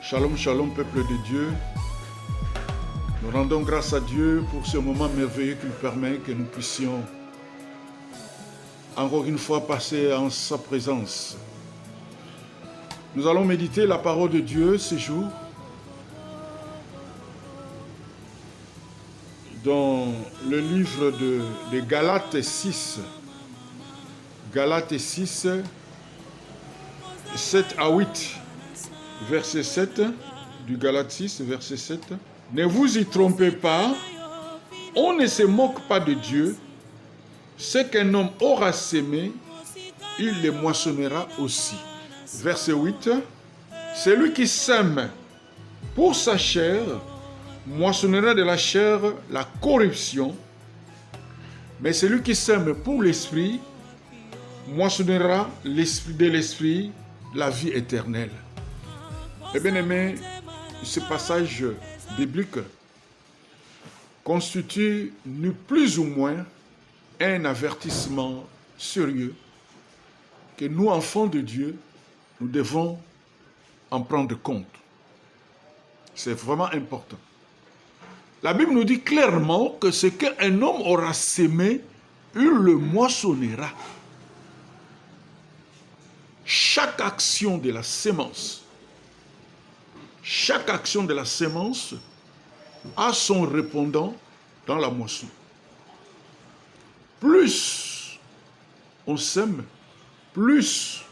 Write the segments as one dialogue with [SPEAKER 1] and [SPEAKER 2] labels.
[SPEAKER 1] Shalom, shalom, peuple de Dieu. Nous rendons grâce à Dieu pour ce moment merveilleux qu'il permet que nous puissions encore une fois passer en sa présence. Nous allons méditer la parole de Dieu ce jour dans le livre de Galates 6. Galates 6, 7 à 8. Verset 7 du Galates 6, verset 7. Ne vous y trompez pas, on ne se moque pas de Dieu. Ce qu'un homme aura sémé, il le moissonnera aussi. Verset 8. Celui qui sème pour sa chair, moissonnera de la chair la corruption, mais celui qui sème pour l'esprit, moissonnera de l'esprit la vie éternelle. Eh bien aimé, ce passage biblique constitue ni plus ou moins un avertissement sérieux que nous, enfants de Dieu, nous devons en prendre compte. C'est vraiment important. La Bible nous dit clairement que ce qu'un homme aura sémé, il le moissonnera. Chaque action de la sémence, chaque action de la sémence a son répondant dans la moisson. Plus on sème, plus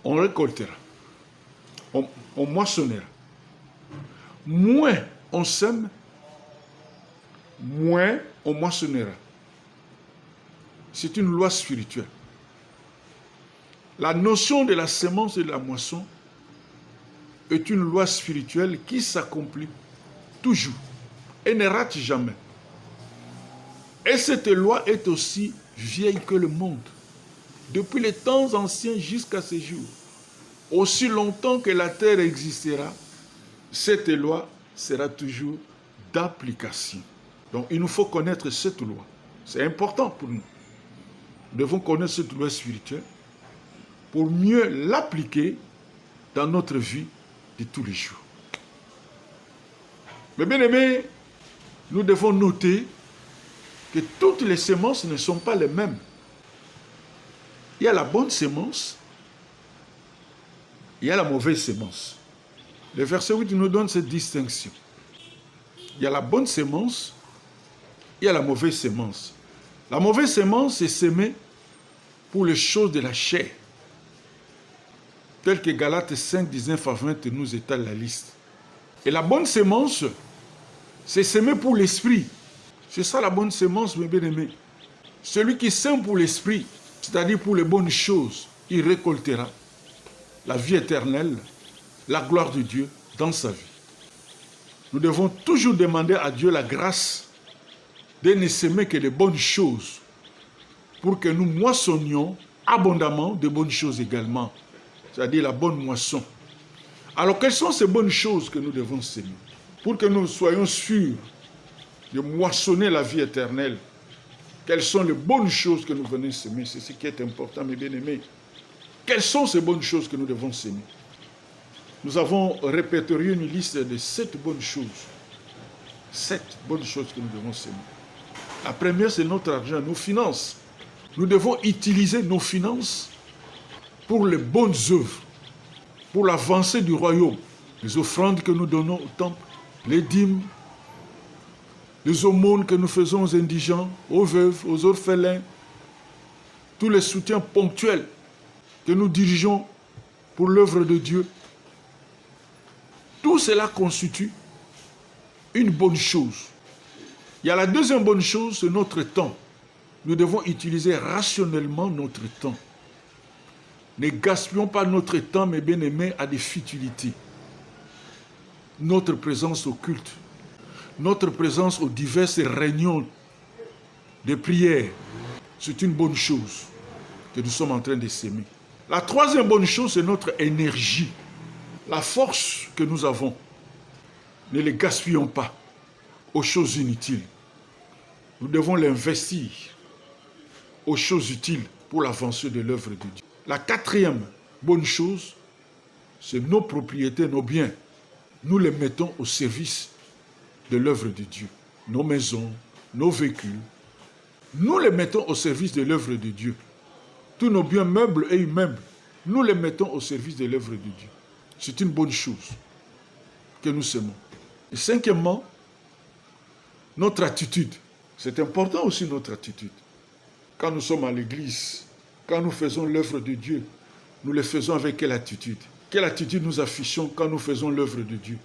[SPEAKER 1] on récoltera, on moissonnera. Moins on sème, moins on moissonnera. C'est une loi spirituelle. La notion de la sémence et de la moisson est une loi spirituelle qui s'accomplit toujours et ne rate jamais. Et cette loi est aussi vieille que le monde, depuis les temps anciens jusqu'à ce jour. Aussi longtemps que la terre existera, cette loi sera toujours d'application. Donc il nous faut connaître cette loi. C'est important pour nous. Nous devons connaître cette loi spirituelle pour mieux l'appliquer dans notre vie de tous les jours. Mais bien aimés, nous devons noter que toutes les semences ne sont pas les mêmes. Il y a la bonne sémence, il y a la mauvaise sémence. Le verset 8 nous donne cette distinction. Il y a la bonne sémence, il y a la mauvaise sémence. La mauvaise sémence est sémée pour les choses de la chair, tel que Galates 5, 19 à 20 nous étale la liste. Et la bonne sémence, c'est s'aimer pour l'esprit. C'est ça la bonne sémence, mes bien-aimés. Celui qui sème pour l'esprit, c'est-à-dire pour les bonnes choses, il récoltera la vie éternelle, la gloire de Dieu dans sa vie. Nous devons toujours demander à Dieu la grâce de ne s'aimer que les bonnes choses, pour que nous moissonnions abondamment de bonnes choses également, c'est-à-dire la bonne moisson. Alors, quelles sont ces bonnes choses que nous devons s'aimer pour que nous soyons sûrs de moissonner la vie éternelle? Quelles sont les bonnes choses que nous venons s'aimer? C'est ce qui est important, mes bien-aimés. Quelles sont ces bonnes choses que nous devons s'aimer? Nous avons répertorié une liste de 7 bonnes choses. 7 bonnes choses que nous devons s'aimer. La première, c'est notre argent, nos finances. Nous devons utiliser nos finances pour les bonnes œuvres, pour l'avancée du royaume. Les offrandes que nous donnons au temple, les dîmes, les aumônes que nous faisons aux indigents, aux veuves, aux orphelins, tous les soutiens ponctuels que nous dirigeons pour l'œuvre de Dieu. Tout cela constitue une bonne chose. Il y a la deuxième bonne chose, c'est notre temps. Nous devons utiliser rationnellement notre temps. Ne gaspillons pas notre temps, mes bien-aimés, à des futilités. Notre présence au culte, notre présence aux diverses réunions de prière, c'est une bonne chose que nous sommes en train de s'aimer. La troisième bonne chose, c'est notre énergie. La force que nous avons, ne les gaspillons pas aux choses inutiles. Nous devons l'investir aux choses utiles pour l'avancée de l'œuvre de Dieu. La quatrième bonne chose, c'est nos propriétés, nos biens. Nous les mettons au service de l'œuvre de Dieu. Nos maisons, nos véhicules, nous les mettons au service de l'œuvre de Dieu. Tous nos biens meubles et immeubles, nous les mettons au service de l'œuvre de Dieu. C'est une bonne chose que nous semons. Et cinquièmement, notre attitude. C'est important aussi notre attitude. Quand nous sommes à l'église, quand nous faisons l'œuvre de Dieu, nous le faisons avec quelle attitude? Quelle attitude nous affichons quand nous faisons l'œuvre de Dieu?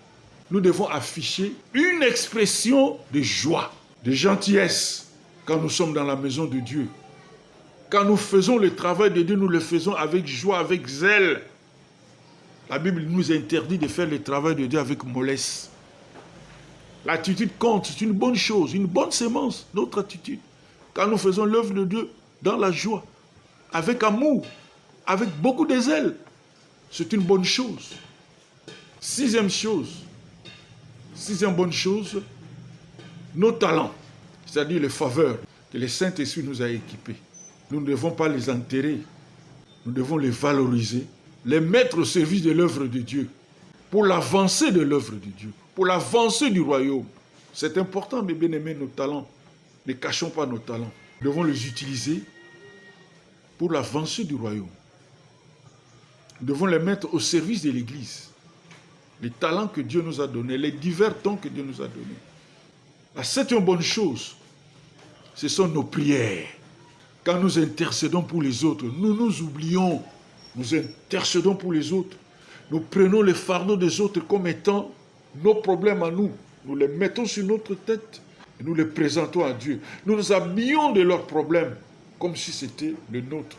[SPEAKER 1] Nous devons afficher une expression de joie, de gentillesse quand nous sommes dans la maison de Dieu. Quand nous faisons le travail de Dieu, nous le faisons avec joie, avec zèle. La Bible nous interdit de faire le travail de Dieu avec mollesse. L'attitude compte, c'est une bonne chose, une bonne sémence, notre attitude. Quand nous faisons l'œuvre de Dieu dans la joie, avec amour, avec beaucoup de zèle, c'est une bonne chose. Sixième bonne chose, nos talents, c'est-à-dire les faveurs que le Saint-Esprit nous a équipés. Nous ne devons pas les enterrer, nous devons les valoriser, les mettre au service de l'œuvre de Dieu, pour l'avancée de l'œuvre de Dieu, pour l'avancée du royaume. C'est important, mes bien-aimés, nos talents. Ne cachons pas nos talents. Nous devons les utiliser pour l'avancée du royaume. Nous devons les mettre au service de l'Église. Les talents que Dieu nous a donnés, les divers dons que Dieu nous a donnés. La septième bonne chose, ce sont nos prières. Quand nous intercédons pour les autres, nous nous oublions. Nous intercédons pour les autres. Nous prenons les fardeaux des autres comme étant nos problèmes à nous. Nous les mettons sur notre tête et nous les présentons à Dieu. Nous nous habillons de leurs problèmes comme si c'était le nôtre.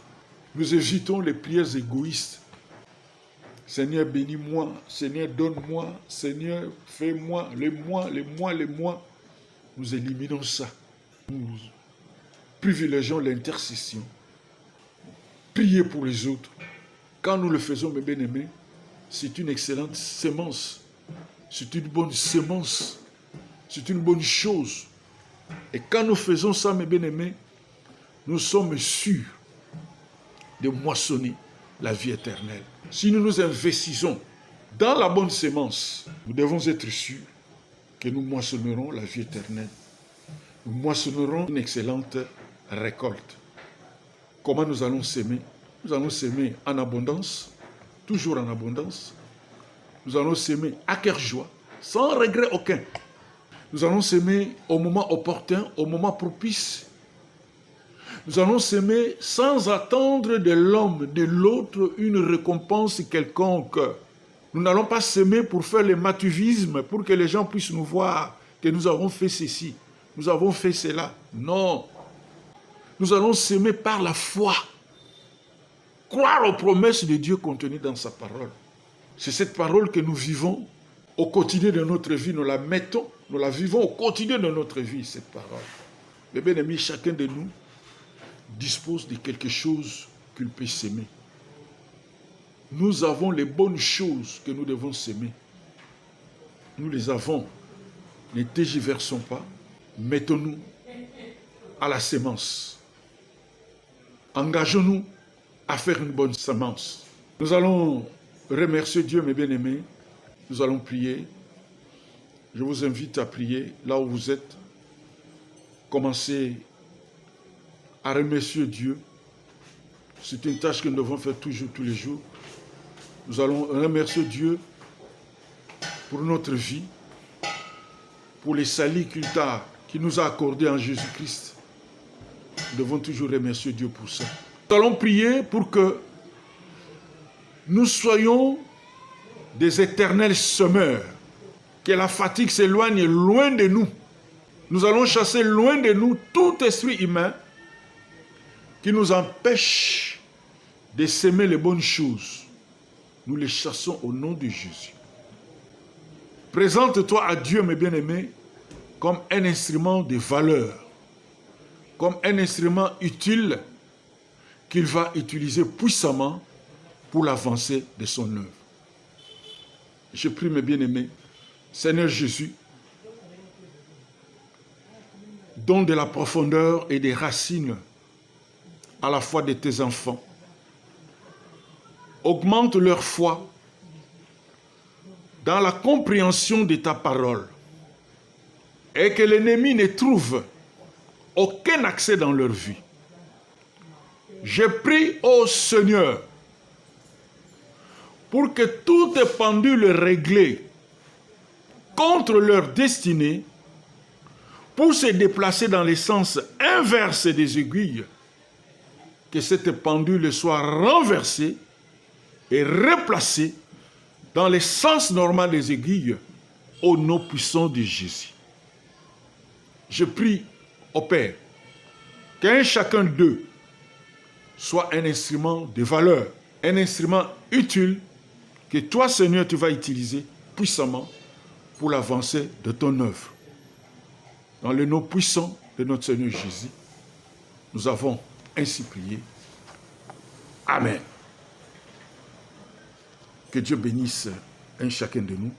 [SPEAKER 1] Nous évitons les prières égoïstes. Seigneur, bénis-moi. Seigneur, donne-moi. Seigneur, fais-moi. Les mois. Nous éliminons ça. Nous privilégions l'intercession. Prier pour les autres. Quand nous le faisons, mes bien-aimés, c'est une excellente sémence. C'est une bonne sémence. C'est une bonne chose. Et quand nous faisons ça, mes bien-aimés, nous sommes sûrs de moissonner la vie éternelle. Si nous nous investissons dans la bonne sémence, nous devons être sûrs que nous moissonnerons la vie éternelle. Nous moissonnerons une excellente récolte. Comment nous allons s'aimer? Nous allons s'aimer en abondance, toujours en abondance. Nous allons s'aimer à cœur joie, sans regret aucun. Nous allons s'aimer au moment opportun, au moment propice. Nous allons s'aimer sans attendre de l'homme, de l'autre, une récompense quelconque. Nous n'allons pas s'aimer pour faire le matuvisme, pour que les gens puissent nous voir que nous avons fait ceci, nous avons fait cela. Non. Nous allons s'aimer par la foi. Croire aux promesses de Dieu contenues dans sa parole. C'est cette parole que nous vivons au quotidien de notre vie. Nous la mettons, nous la vivons au quotidien de notre vie, cette parole. Mais bien aimé, chacun de nous dispose de quelque chose qu'il peut s'aimer. Nous avons les bonnes choses que nous devons s'aimer. Nous les avons. Ne tergiversons pas. Mettons-nous à la sémence. Engageons-nous à faire une bonne semence. Nous allons remercier Dieu, mes bien-aimés. Nous allons prier. Je vous invite à prier là où vous êtes. Commencez à remercier Dieu. C'est une tâche que nous devons faire toujours, tous les jours. Nous allons remercier Dieu pour notre vie, pour les saluts qu'il nous a accordés en Jésus-Christ. Nous devons toujours remercier Dieu pour ça. Nous allons prier pour que nous soyons des éternels semeurs, que la fatigue s'éloigne loin de nous. Nous allons chasser loin de nous tout esprit humain qui nous empêche de s'aimer les bonnes choses. Nous les chassons au nom de Jésus. Présente-toi à Dieu, mes bien-aimés, comme un instrument de valeur, comme un instrument utile qu'il va utiliser puissamment pour l'avancée de son œuvre. Je prie, mes bien-aimés, Seigneur Jésus, donne de la profondeur et des racines à la foi de tes enfants. Augmente leur foi dans la compréhension de ta parole et que l'ennemi ne trouve aucun accès dans leur vie. Je prie au Seigneur pour que toutes les pendules réglées contre leur destinée pour se déplacer dans les sens inverses des aiguilles, que cette pendule soit renversée et replacée dans le sens normal des aiguilles au nom puissant de Jésus. Je prie au Père qu'un chacun d'eux soit un instrument de valeur, un instrument utile que toi, Seigneur, tu vas utiliser puissamment pour l'avancée de ton œuvre. Dans le nom puissant de notre Seigneur Jésus, nous avons ainsi prié. Amen. Que Dieu bénisse un chacun de nous.